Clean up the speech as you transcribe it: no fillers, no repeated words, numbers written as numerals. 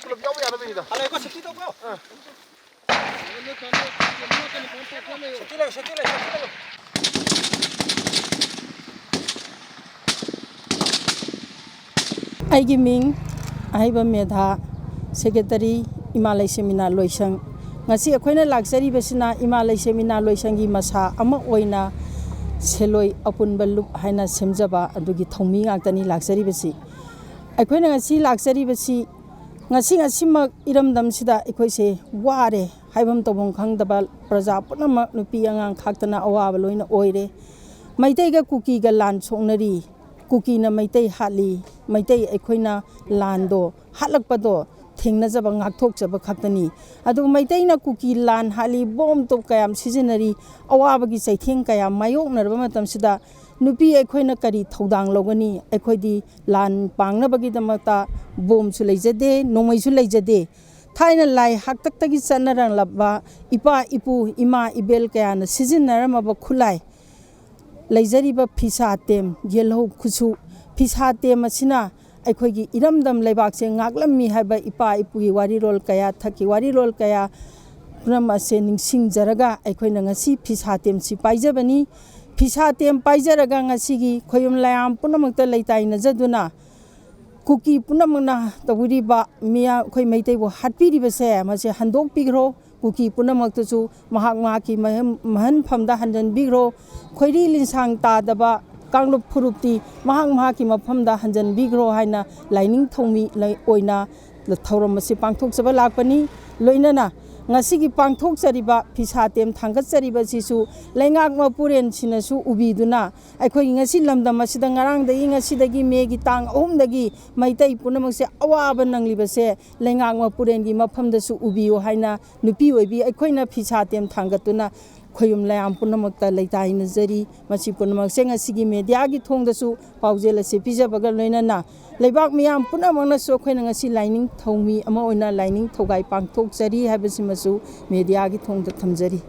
pull up yaw ya na bida. Alay ko sakit ako. Sakit lang. ꯑꯩꯒꯤ ꯃꯤꯡ ꯑꯍꯩꯕ ꯃꯦꯙꯥ secretary ꯏꯃꯥ ꯂꯩꯁꯦꯃꯤꯅꯥ ꯂꯣꯏꯁꯪ ꯉꯁꯤ ꯑꯩꯈꯣꯏꯅ ꯂꯥꯛꯆꯔꯤꯕꯁꯤꯅ ꯏꯃꯥ ꯂꯩꯁꯦꯃꯤꯅꯥ ꯂꯣꯏꯁꯪꯒꯤ ꯃꯁꯥ ꯑꯃ ꯑꯣꯏꯅ ꯁꯦꯂꯣꯏ ꯑꯄꯨꯟꯕ ꯂꯨꯞ ꯍꯥꯏꯅ ꯁꯦꯝꯖꯕ ꯑꯗꯨꯒꯤ ꯊꯧꯃꯤ ꯉꯥꯛꯇꯅꯤ ꯂꯥꯛꯆꯔꯤꯕꯁꯤ ꯑꯩꯈꯣꯏꯅ ꯉꯁꯤ ꯂꯥꯛꯆꯔꯤꯕꯁꯤ ꯉꯁꯤꯃꯛ ꯏꯔꯝꯗꯝꯁꯤꯗ ꯑꯩꯈꯣꯏꯁꯦ ꯋꯥꯔꯦ ꯍꯥꯏꯐꯝ ꯇꯧꯐꯝ ꯈꯪꯗꯕ ꯄ꯭ꯔꯖꯥ ꯄꯨꯝꯅꯃꯛ ꯅꯨꯄꯤ ꯑꯉꯥꯡ ꯈꯥꯛꯇꯅ ꯑꯋꯥꯕ ꯂꯣꯏꯅ ꯑꯣꯏꯔꯦ ꯃꯩꯇꯩꯒ ꯀꯨꯀꯤꯒ ꯂꯥꯟ ꯁꯣꯛꯅꯔꯤ ꯀꯨꯀꯤꯅ ꯃꯩꯇꯩ ꯍꯥꯠꯂꯤ ꯃꯩꯇꯩ ꯑꯩꯈꯣꯏꯅ ꯂꯥꯟꯗꯣ ꯍꯥꯠꯂꯛꯄꯗꯣ ꯊꯦꯡꯅꯖꯕ ꯉꯥꯛꯊꯣꯛꯆꯕ ꯈꯛꯇꯅꯤ ꯑꯗꯨ ꯃꯩꯇꯩꯅ ꯀꯨꯀꯤ ꯂꯥꯟ ꯍꯥꯠꯂꯤ ꯕꯣꯝ ꯇꯣꯞ ꯀꯌꯥꯝ ꯁꯤꯖꯤꯟꯅꯔꯤ ꯑꯋꯥꯕꯒꯤ ꯆꯩꯊꯦꯡ ꯀꯌꯥ ꯃꯥꯌꯣꯛꯅꯔꯕ ꯃꯇꯝꯁꯤꯗ ꯅꯨꯄꯤ ꯑꯩꯈꯣꯏꯅ ꯀꯔꯤ ꯊꯧꯗꯥꯡ ꯂꯧꯒꯅꯤ ꯑꯩꯈꯣꯏꯗꯤ ꯂꯥꯟ ꯄꯥꯡꯅꯕꯒꯤꯗꯃꯛꯇ ꯕꯣꯝꯁꯨ ꯂꯩꯖꯗꯦ ꯅꯣꯡꯃꯩꯁꯨ ꯂꯩꯖꯗꯦ ꯊꯥꯏꯅ ꯂꯥꯏ ꯍꯥꯛꯇꯛꯇꯒꯤ ꯆꯠꯅꯔꯛꯂꯕ ꯏꯄꯥ ꯏꯄꯨ ꯏꯃꯥ ꯏꯕꯦꯜ ꯀꯌꯥꯅ ꯁꯤꯖꯤꯟꯅꯔꯝꯃꯕ ꯈꯨꯠꯂꯥꯏ ꯂꯩꯖꯔꯤꯕ ꯐꯤꯁꯥꯇꯦꯝ ꯌꯦꯜꯍꯧ ꯈꯨꯠꯁꯨ ꯐꯤꯁꯥꯇꯦꯝ ꯑꯁꯤꯅ ꯑꯩꯈꯣꯏꯒꯤ ꯏꯔꯝꯗꯝ ꯂꯩꯕꯥꯛꯁꯦ ꯉꯥꯛꯂꯝꯃꯤ ꯍꯥꯏꯕ ꯏꯄꯥ ꯏꯄꯨꯒꯤ ꯋꯥꯔꯤꯔꯣꯜ ꯀꯌꯥ ꯊꯛꯀꯤ ꯋꯥꯔꯤꯔꯣꯜ ꯀꯌꯥ ꯄꯨꯝꯅꯃꯛ ꯑꯁꯦ ꯅꯤꯡꯁꯤꯡꯖꯔꯒ ꯑꯩꯈꯣꯏꯅ ꯉꯁꯤ ꯐꯤꯁꯥꯇꯦꯝꯁꯤ ꯄꯥꯏꯖꯕꯅꯤ ꯐꯤꯁꯥꯇꯦꯝ ꯄꯥꯏꯖꯔꯒ ꯉꯁꯤꯒꯤ ꯈꯣꯌꯨꯝ ꯂꯥꯌꯥꯝ ꯄꯨꯝꯅꯃꯛꯇ ꯂꯩꯇꯥꯏꯅꯖꯗꯨꯅ ꯀꯨꯀꯤ ꯄꯨꯝꯅꯃꯛꯅ ꯇꯧꯕꯤꯔꯤꯕ ꯑꯩꯈꯣꯏ ꯃꯩꯇꯩꯕꯨ ꯍꯥꯠꯄꯤꯔꯤꯕꯁꯦ ꯃꯁꯤ ꯍꯟꯗꯣꯛꯄꯤꯈ꯭ꯔꯣ ꯀꯨꯀꯤ ꯄꯨꯝꯅꯃꯛꯇꯁꯨ ꯃꯍꯥꯛꯀꯤ ꯃꯍꯟꯐꯝꯗ ꯍꯟꯖꯤꯟꯕꯤꯈ꯭ꯔꯣ ꯈꯣꯏꯔꯤ ꯂꯤꯟꯁꯥꯡ ꯇꯥꯗꯕ ꯀꯥꯡꯂꯨꯞ ꯐꯨꯔꯨꯞꯇꯤ ꯃꯍꯥꯛꯀꯤ ꯃꯐꯝꯗ ꯍꯟꯖꯤꯟꯕꯤꯈ꯭ꯔꯣ ꯍꯥꯏꯅ ꯂꯥꯏꯅꯤꯡ ꯊꯧꯃꯤ ꯑꯣꯏꯅ ꯊꯧꯔꯝ ꯑꯁꯤ ꯄꯥꯡꯊꯣꯛꯆꯕ ꯂꯥꯛꯄꯅꯤ ꯂꯣꯏꯅꯅ ꯉꯁꯤꯒꯤ ꯄꯥꯡꯊꯣꯛꯆꯔꯤꯕ ꯐꯤꯁꯥꯇꯦꯝ ꯊꯥꯡꯒꯠꯆꯔꯤꯕꯁꯤꯁꯨ ꯂꯩꯉꯥꯛ ꯃꯄꯨꯔꯦꯟꯁꯤꯅꯁꯨ ꯎꯕꯤꯗꯨꯅ ꯑꯩꯈꯣꯏꯒꯤ ꯉꯁꯤ ꯂꯝꯗꯝ ꯑꯁꯤꯗ ꯉꯔꯥꯡꯗꯒꯤꯉꯁꯤꯗꯒꯤ ꯃꯦꯒꯤ ꯇꯥꯡ 3ꯗꯒꯤ ꯃꯩꯇꯩ ꯄꯨꯝꯅꯃꯛꯁꯦ ꯑꯋꯥꯕ ꯅꯪꯂꯤꯕꯁꯦ ꯂꯩꯉꯥꯛ ꯃꯄꯨꯔꯦꯟꯒꯤ ꯃꯐꯝꯗꯁꯨ ꯎꯕꯤꯌꯨ ꯍꯥꯏꯅ ꯅꯨꯄꯤ ꯑꯣꯏꯕꯤ ꯑꯩꯈꯣꯏꯅ ꯐꯤꯁꯥꯇꯦꯝ ꯊꯥꯡꯒꯠꯇꯨꯅ ꯈꯣꯌꯨꯝ ꯂꯥꯌꯥꯝ ꯄꯨꯝꯅꯃꯛꯇ ꯂꯩꯇꯥꯏꯅꯖꯔꯤ ꯃꯁꯤ ꯄꯨꯝꯅꯃꯛꯁꯦ ꯉꯁꯤꯒꯤ ꯃꯦꯗꯤꯌꯥꯒꯤ ꯊꯣꯡꯗꯁꯨ ꯄꯥꯎꯖꯦꯜ ꯑꯁꯤ ꯄꯤꯖꯕꯒ ꯂꯣꯏꯅꯅ ꯂꯩꯕꯥꯛ ꯃꯤꯌꯥꯝ ꯄꯨꯝꯅꯃꯛꯅꯁꯨ ꯑꯩꯈꯣꯏꯅ ꯉꯁꯤ ꯂꯥꯏꯅꯤꯡ ꯊꯧꯃꯤ ꯑꯃ ꯑꯣꯏꯅ ꯂꯥꯏꯅꯤꯡ ꯊꯧꯒꯥꯏ ꯄꯥꯡꯊꯣꯛꯆꯔꯤ ꯍꯥꯏꯕꯁꯤꯃꯁꯨ ꯃꯦꯗꯤꯌꯥꯒꯤ ꯊꯣꯡꯗ ꯊꯝꯖꯔꯤ